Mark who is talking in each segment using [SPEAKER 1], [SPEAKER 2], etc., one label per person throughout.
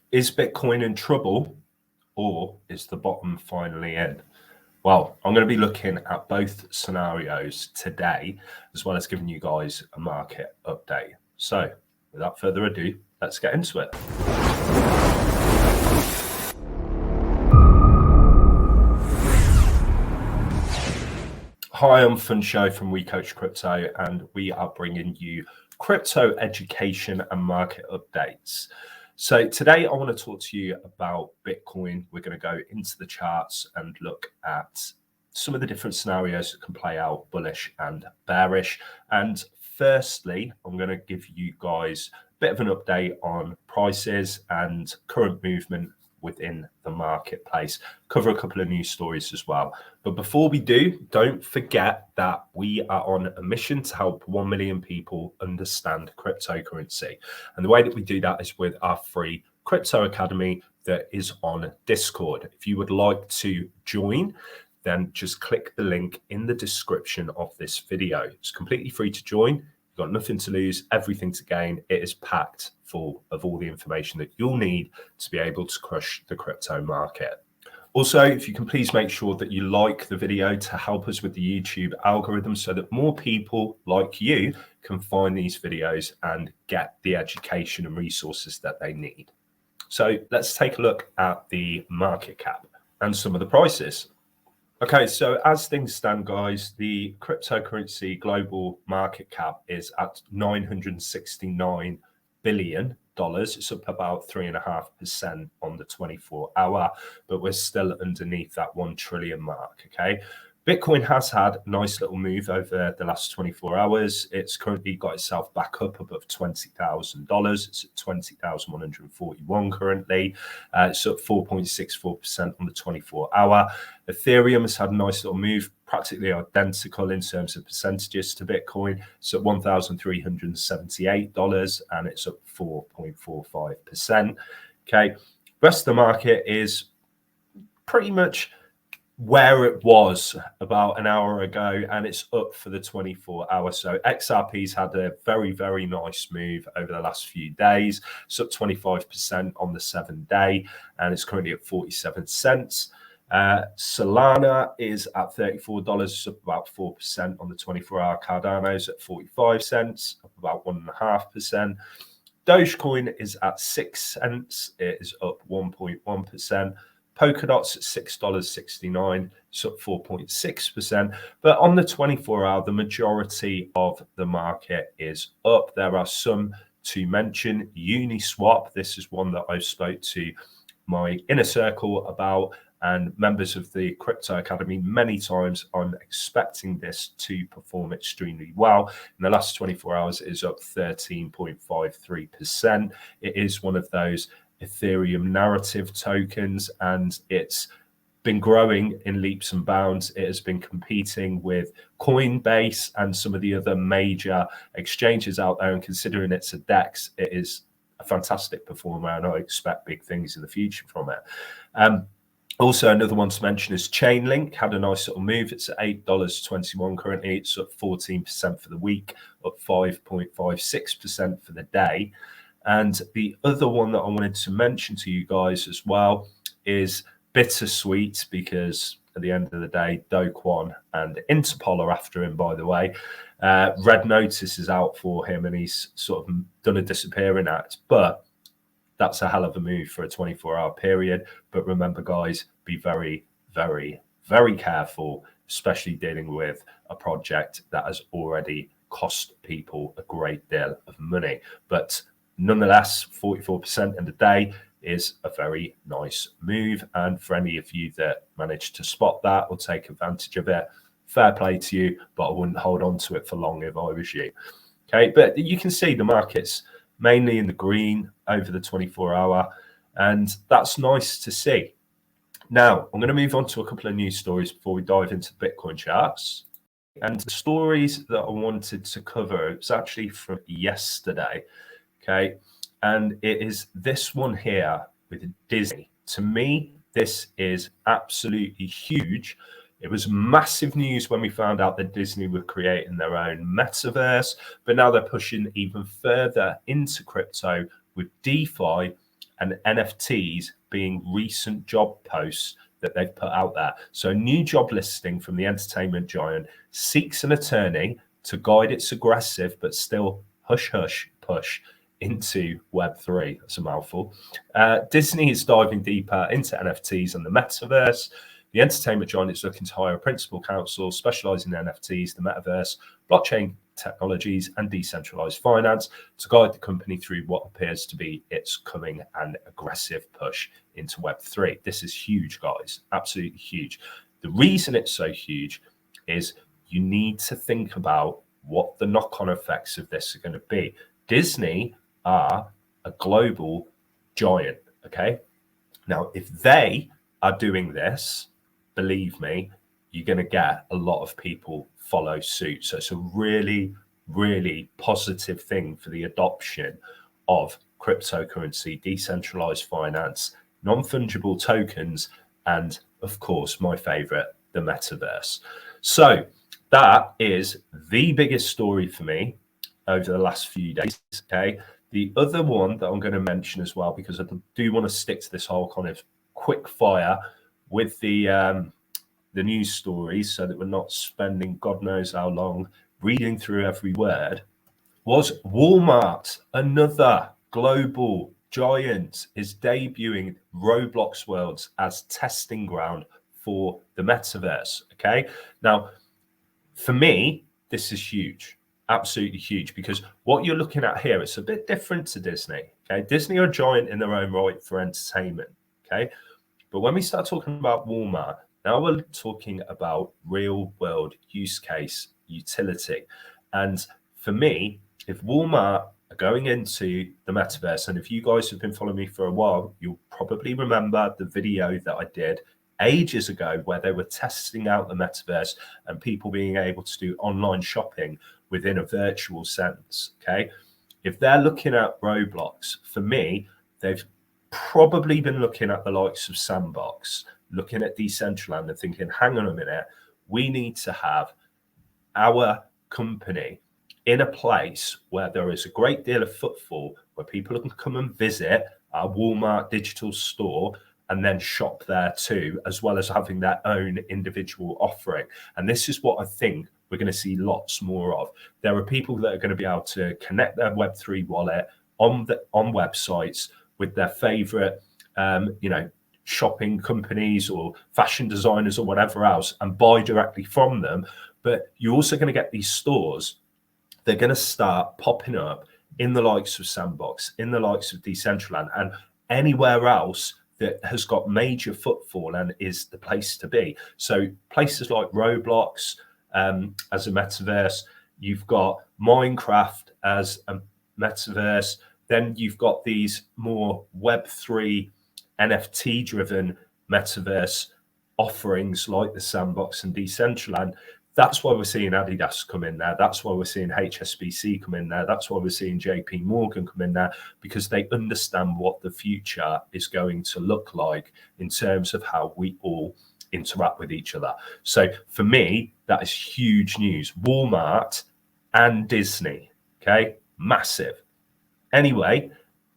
[SPEAKER 1] Is Bitcoin in trouble, or is the bottom finally in? Well, I'm going to be looking at both scenarios today, as well as giving you guys a market update. So without further ado, let's get into it. Hi, I'm Funsho from We Coach Crypto, and we are bringing you crypto education and market updates. So today I want to talk to you about Bitcoin. We're going to go into the charts and look at some of the different scenarios that can play out, bullish and bearish. And firstly, I'm going to give you guys a bit of an update on prices and current movement within the marketplace, cover a couple of news stories as well. But before we do, don't forget that we are on a mission to help 1 million people understand cryptocurrency. And the way that we do that is with our free crypto academy that is on Discord. If you would like to join, then just click the link in the description of this video. It's completely free to join. You've got nothing to lose, everything to gain. It is packed full of all the information that you'll need to be able to crush the crypto market. Also, if you can please make sure that you like the video to help us with the YouTube algorithm so that more people like you can find these videos and get the education and resources that they need. So let's take a look at the market cap and some of the prices. Okay, so as things stand, guys, the cryptocurrency global market cap is at $969 billion. It's up about 3.5% on the 24-hour, but we're still underneath that 1 trillion mark, okay? Bitcoin has had a nice little move over the last 24 hours. It's currently got itself back up above $20,000. It's at 20,141 currently. It's up 4.64% on the 24-hour. Ethereum has had a nice little move, practically identical in terms of percentages to Bitcoin. It's at $1,378 and it's up 4.45%. Okay, rest of the market is pretty much where it was about an hour ago, and it's up for the 24-hour. So XRP's had a very, very nice move over the last few days. It's up 25% on the 7-day, and it's currently at 47 cents. Solana is at $34, it's up about 4% on the 24-hour. Cardano's at 45 cents, up about 1.5%. Dogecoin is at 6 cents, it is up 1.1%. Polkadot's at $6.69, it's up 4.6%. But on the 24-hour, the majority of the market is up. There are some to mention. Uniswap, this is one that I've spoke to my inner circle about and members of the Crypto Academy many times. I'm expecting this to perform extremely well. In the last 24 hours, it is up 13.53%. It is one of those Ethereum narrative tokens, and it's been growing in leaps and bounds. It has been competing with Coinbase and some of the other major exchanges out there, and considering it's a DEX, it is a fantastic performer, and I expect big things in the future from it. Also, another one to mention is Chainlink, had a nice little move. It's at $8.21 currently. It's up 14% for the week, up 5.56% for the day. And the other one that I wanted to mention to you guys as well is Bittersweet, because at the end of the day, Do Kwon and Interpol are after him, by the way. Red Notice is out for him, and he's sort of done a disappearing act. But that's a hell of a move for a 24-hour period. But remember, guys, be very, very, very careful, especially dealing with a project that has already cost people a great deal of money. But nonetheless, 44% in the day is a very nice move. And for any of you that managed to spot that or take advantage of it, fair play to you, but I wouldn't hold on to it for long if I was you. Okay, but you can see the market's mainly in the green over the 24-hour, and that's nice to see. Now, I'm going to move on to a couple of news stories before we dive into Bitcoin charts. And the stories that I wanted to cover, it's actually from yesterday. Okay, and it is this one here with Disney. To me, this is absolutely huge. It was massive news when we found out that Disney were creating their own metaverse, but now they're pushing even further into crypto with DeFi and NFTs being recent job posts that they've put out there. So a new job listing from the entertainment giant seeks an attorney to guide its aggressive but still hush-hush push into Web3. That's a mouthful. Disney is diving deeper into NFTs and the Metaverse. The entertainment giant is looking to hire a principal counsel specializing in NFTs, the Metaverse, blockchain technologies, and decentralized finance to guide the company through what appears to be its coming and aggressive push into Web3. This is huge, guys, absolutely huge. The reason it's so huge is you need to think about what the knock-on effects of this are going to be. Disney are a global giant, okay? Now, if they are doing this, believe me, you're going to get a lot of people follow suit. So it's a really, really positive thing for the adoption of cryptocurrency, decentralized finance, non-fungible tokens, and of course, my favorite, the metaverse. So that is the biggest story for me over the last few days, okay? The other one that I'm going to mention as well, because I do want to stick to this whole kind of quick fire with the news stories so that we're not spending God knows how long reading through every word, was Walmart, another global giant, is debuting Roblox Worlds as testing ground for the metaverse, okay? Now, for me, this is huge, absolutely huge, because what you're looking at here, it's a bit different to Disney, okay? Disney are a giant in their own right for entertainment, okay? But when we start talking about Walmart, now we're talking about real world use case utility. And for me, if Walmart are going into the metaverse, and if you guys have been following me for a while, you'll probably remember the video that I did ages ago where they were testing out the metaverse and people being able to do online shopping within a virtual sense, okay? If they're looking at Roblox, for me, they've probably been looking at the likes of Sandbox, looking at Decentraland and thinking, hang on a minute, we need to have our company in a place where there is a great deal of footfall, where people can come and visit our Walmart digital store and then shop there too, as well as having their own individual offering. And this is what I think we're going to see lots more of. There are people that are going to be able to connect their Web3 wallet on websites with their favorite, shopping companies or fashion designers or whatever else, and buy directly from them. But you're also going to get these stores. They're going to start popping up in the likes of Sandbox, in the likes of Decentraland, and anywhere else that has got major footfall and is the place to be. So places like Roblox as a metaverse, you've got Minecraft as a metaverse, then you've got these more Web3 NFT driven metaverse offerings like the Sandbox and Decentraland. That's why we're seeing Adidas come in there. That's why we're seeing HSBC come in there. That's why we're seeing JP Morgan come in there, because they understand what the future is going to look like in terms of how we all interact with each other. So for me, that is huge news. Walmart and Disney, okay? Massive. Anyway,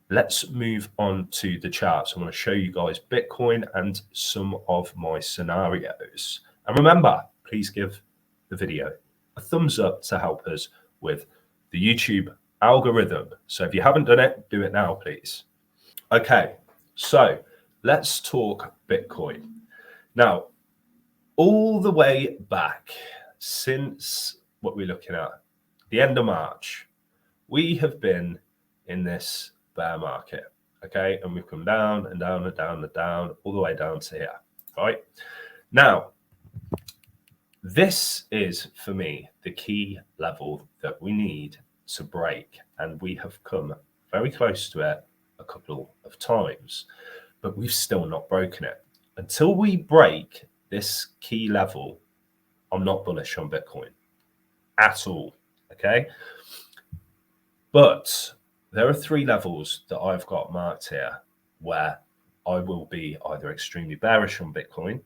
[SPEAKER 1] let's move on to the charts. I want to show you guys Bitcoin and some of my scenarios. And remember, please give the video a thumbs up to help us with the YouTube algorithm. So if you haven't done it, do it now, please. Okay, so let's talk Bitcoin. Now, all the way back since what we're looking at, the end of March, we have been in this bear market, okay? And we've come down and down and down and down, all the way down to here, right? Now, this is, for me, the key level that we need to break. And we have come very close to it a couple of times, but we've still not broken it. Until we break this key level, I'm not bullish on Bitcoin at all, okay? But there are three levels that I've got marked here where I will be either extremely bearish on Bitcoin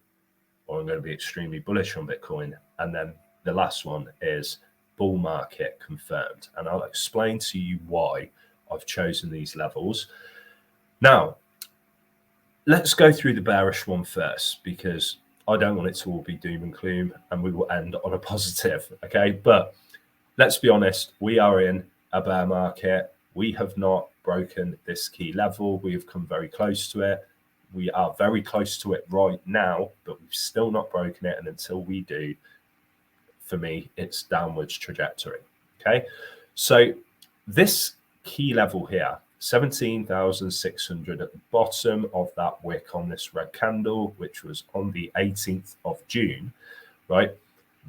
[SPEAKER 1] or I'm going to be extremely bullish on Bitcoin. And then the last one is bull market confirmed. And I'll explain to you why I've chosen these levels. Now, let's go through the bearish one first, because I don't want it to all be doom and gloom, and we will end on a positive. Okay, but let's be honest, we are in a bear market. We have not broken this key level. We have come very close to it. We are very close to it right now, but we've still not broken it. And until we do, for me, it's downwards trajectory. Okay, so this key level here, 17,600 at the bottom of that wick on this red candle, which was on the 18th of June, right?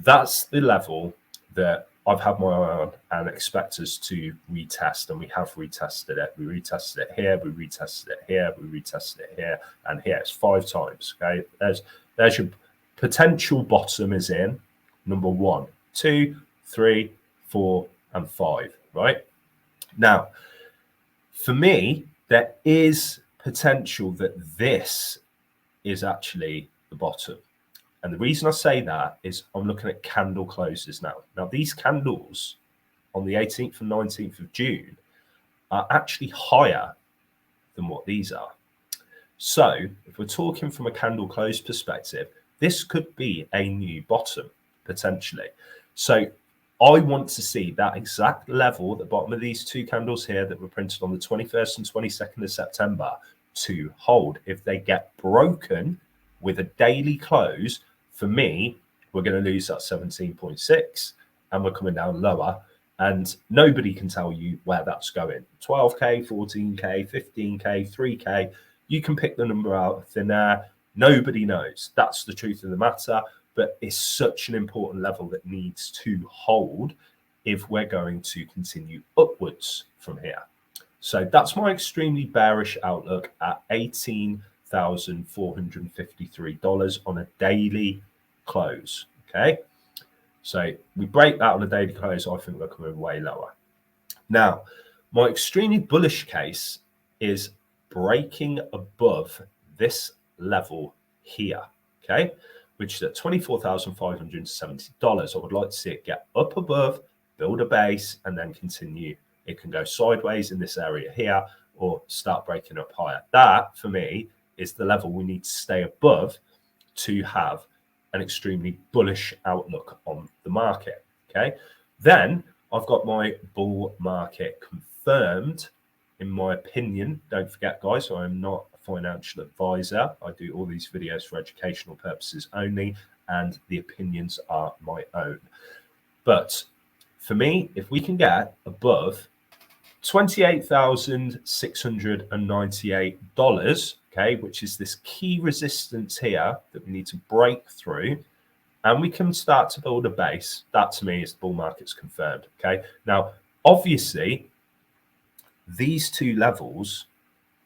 [SPEAKER 1] That's the level that I've had my eye on and expect us to retest, and we have retested it. We retested it here, we retested it here, we retested it here, and here. It's 5 times. Okay, there's your potential bottom is in number 1, 2, 3, 4, and 5. Right now, for me, there is potential that this is actually the bottom. And the reason I say that is I'm looking at candle closes now. Now, these candles on the 18th and 19th of June are actually higher than what these are. So if we're talking from a candle close perspective, this could be a new bottom, potentially. So I want to see that exact level at the bottom of these 2 candles here that were printed on the 21st and 22nd of September to hold. If they get broken with a daily close, for me, we're going to lose that 17.6 and we're coming down lower. And nobody can tell you where that's going. 12K, 14K, 15K, 3K. You can pick the number out of thin air. Nobody knows. That's the truth of the matter. But it's such an important level that needs to hold if we're going to continue upwards from here. So that's my extremely bearish outlook at $18,453 on a daily close. Okay, so we break that on a daily close, I think we're coming way lower. Now, my extremely bullish case is breaking above this level here, okay, which is at $24,570. I would like to see it get up above, build a base, and then continue. It can go sideways in this area here or start breaking up higher. That, for me, is the level we need to stay above to have an extremely bullish outlook on the market. Okay, then I've got my bull market confirmed, in my opinion. Don't forget, guys, I am not a financial advisor. I do all these videos for educational purposes only, and the opinions are my own. But for me, if we can get above $28,698, okay, which is this key resistance here that we need to break through, and we can start to build a base, that to me is the bull market's confirmed. Okay, now obviously these 2 levels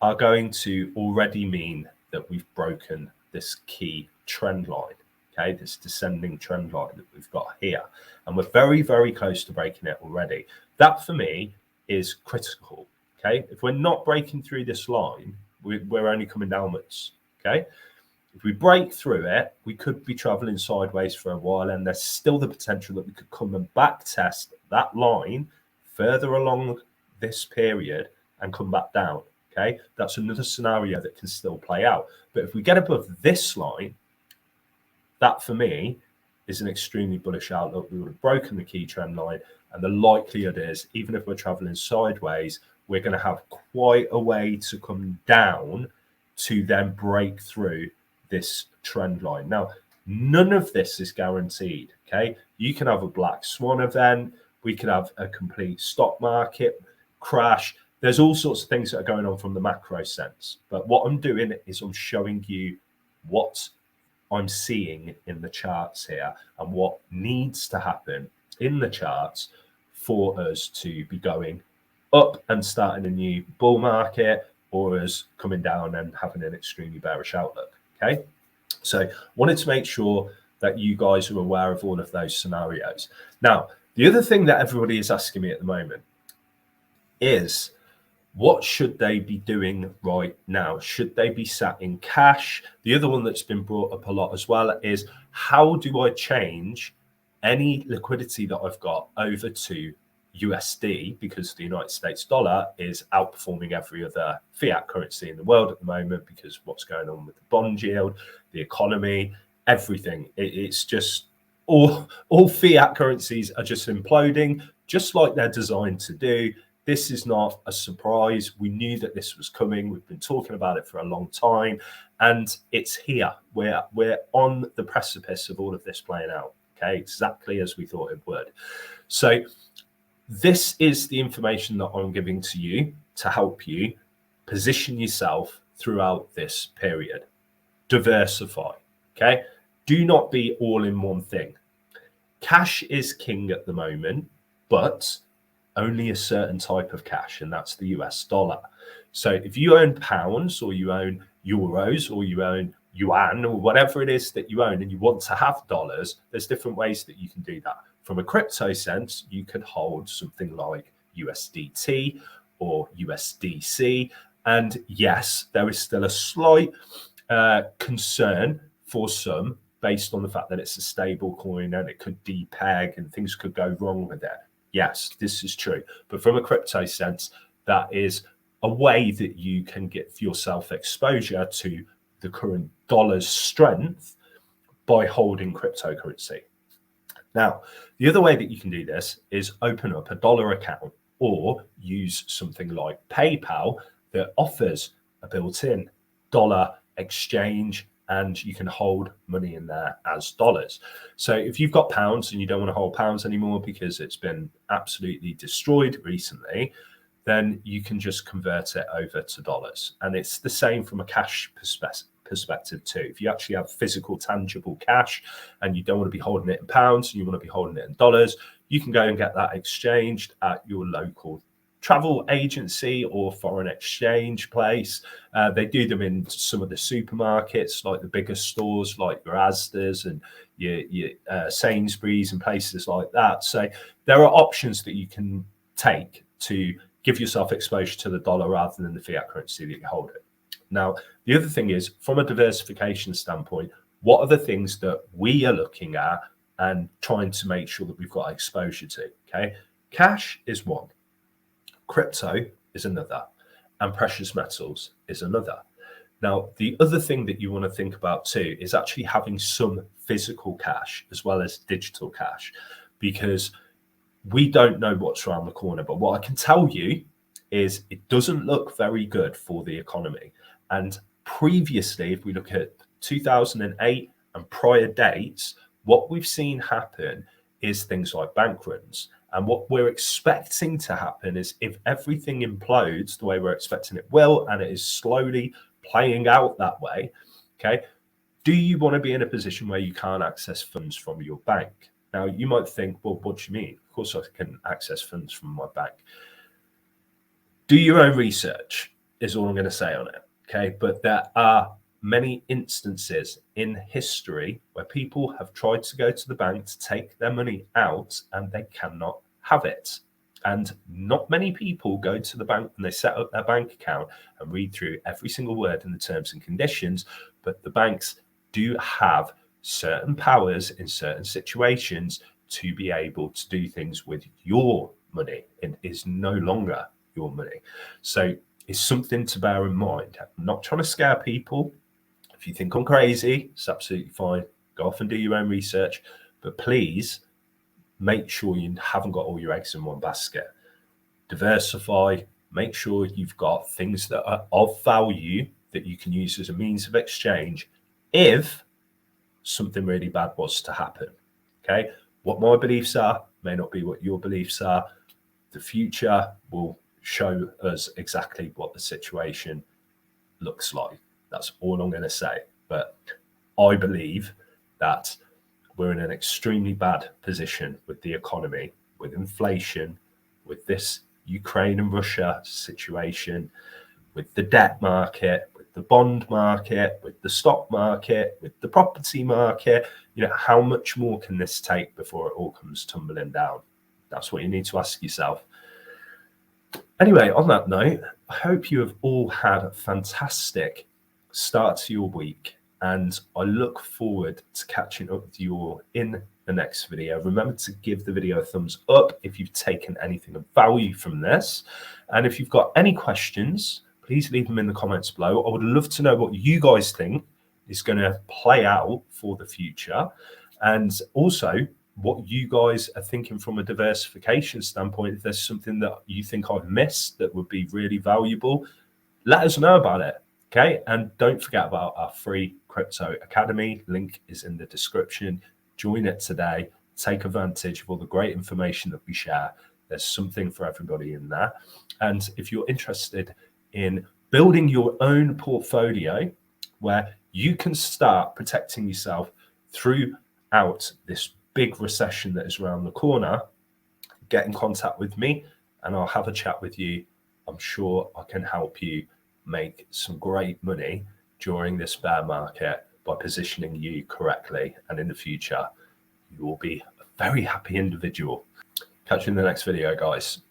[SPEAKER 1] are going to already mean that we've broken this key trend line, okay, this descending trend line that we've got here, and we're very, very close to breaking it already. That for me is critical. Okay, if we're not breaking through this line, we're only coming downwards. Okay, if we break through it, we could be traveling sideways for a while, and there's still the potential that we could come and back test that line further along this period and come back down. Okay, that's another scenario that can still play out. But if we get above this line, that for me is an extremely bullish outlook. We would have broken the key trend line, and the likelihood is, even if we're traveling sideways, we're going to have quite a way to come down to then break through this trend line. Now, none of this is guaranteed. Okay, you can have a black swan event. We could have a complete stock market crash. There's all sorts of things that are going on from the macro sense. But what I'm doing is I'm showing you what I'm seeing in the charts here and what needs to happen in the charts for us to be going up and starting a new bull market, or us coming down and having an extremely bearish outlook. Okay, so wanted to make sure that you guys are aware of all of those scenarios. Now, the other thing that everybody is asking me at the moment is, what should they be doing right now? Should they be sat in cash? The other one that's been brought up a lot as well is, how do I change any liquidity that I've got over to USD, because the United States dollar is outperforming every other fiat currency in the world at the moment, because what's going on with the bond yield, the economy, everything. It's just all fiat currencies are just imploding, just like they're designed to do. This is not a surprise. We knew that this was coming. We've been talking about it for a long time, and it's here. We're on the precipice of all of this playing out. Okay, exactly as we thought it would. So this is the information that I'm giving to you to help you position yourself throughout this period. Diversify. Okay, do not be all in one thing. Cash is king at the moment, but only a certain type of cash, and that's the US dollar. So if you own pounds, or you own euros, or you own yuan, or whatever it is that you own, and you want to have dollars, there's different ways that you can do that. From a crypto sense, you could hold something like USDT or USDC. And yes, there is still a slight concern for some, based on the fact that it's a stable coin and it could depeg and things could go wrong with it. Yes, this is true. But from a crypto sense, that is a way that you can get yourself exposure to the current dollar's strength by holding cryptocurrency. Now, the other way that you can do this is open up a dollar account, or use something like PayPal that offers a built-in dollar exchange, and you can hold money in there as dollars. So if you've got pounds and you don't want to hold pounds anymore because it's been absolutely destroyed recently, then you can just convert it over to dollars. And it's the same from a cash perspective too. If you actually have physical, tangible cash and you don't want to be holding it in pounds and you want to be holding it in dollars, you can go and get that exchanged at your local travel agency or foreign exchange place. They do them in some of the supermarkets, like the bigger stores, like your Asda's and your Sainsbury's and places like that. So there are options that you can take to give yourself exposure to the dollar rather than the fiat currency that you hold it. Now, the other thing is, from a diversification standpoint, what are the things that we are looking at and trying to make sure that we've got exposure to? Okay, cash is one. Crypto is another, and precious metals is another. Now, the other thing that you want to think about too is actually having some physical cash as well as digital cash, because we don't know what's around the corner. But what I can tell you is it doesn't look very good for the economy. And previously, if we look at 2008 and prior dates, what we've seen happen is things like bank runs. And what we're expecting to happen is, if everything implodes the way we're expecting it will, and it is slowly playing out that way, okay, do you want to be in a position where you can't access funds from your bank? Now, you might think, well, what do you mean? Of course I can access funds from my bank. Do your own research is all I'm going to say on it, okay? But there are many instances in history where people have tried to go to the bank to take their money out and they cannot have it. And not many people go to the bank and they set up their bank account and read through every single word in the terms and conditions. But the banks do have certain powers in certain situations to be able to do things with your money. It is no longer your money. So it's something to bear in mind. I'm not trying to scare people. If you think I'm crazy, it's absolutely fine. Go off and do your own research. But please make sure you haven't got all your eggs in one basket. Diversify. Make sure you've got things that are of value that you can use as a means of exchange if something really bad was to happen. Okay? What my beliefs are may not be what your beliefs are. The future will show us exactly what the situation looks like. That's all I'm going to say. But I believe that we're in an extremely bad position with the economy, with inflation, with this Ukraine and Russia situation, with the debt market, with the bond market, with the stock market, with the property market. You know, how much more can this take before it all comes tumbling down? That's what you need to ask yourself. Anyway, on that note, I hope you have all had a fantastic start to your week. and I look forward to catching up with you all in the next video. Remember to give the video a thumbs up if you've taken anything of value from this. And if you've got any questions, please leave them in the comments below. I would love to know what you guys think is going to play out for the future. And also what you guys are thinking from a diversification standpoint. If there's something that you think I've missed that would be really valuable, let us know about it. Okay. And don't forget about our free crypto academy. Link is in the description. Join it today. Take advantage of all the great information that we share. There's something for everybody in there. And if you're interested in building your own portfolio where you can start protecting yourself throughout this big recession that is around the corner, get in contact with me and I'll have a chat with you. I'm sure I can help you make some great money during this bear market by positioning you correctly. And in the future, you will be a very happy individual. Catch you in the next video, guys.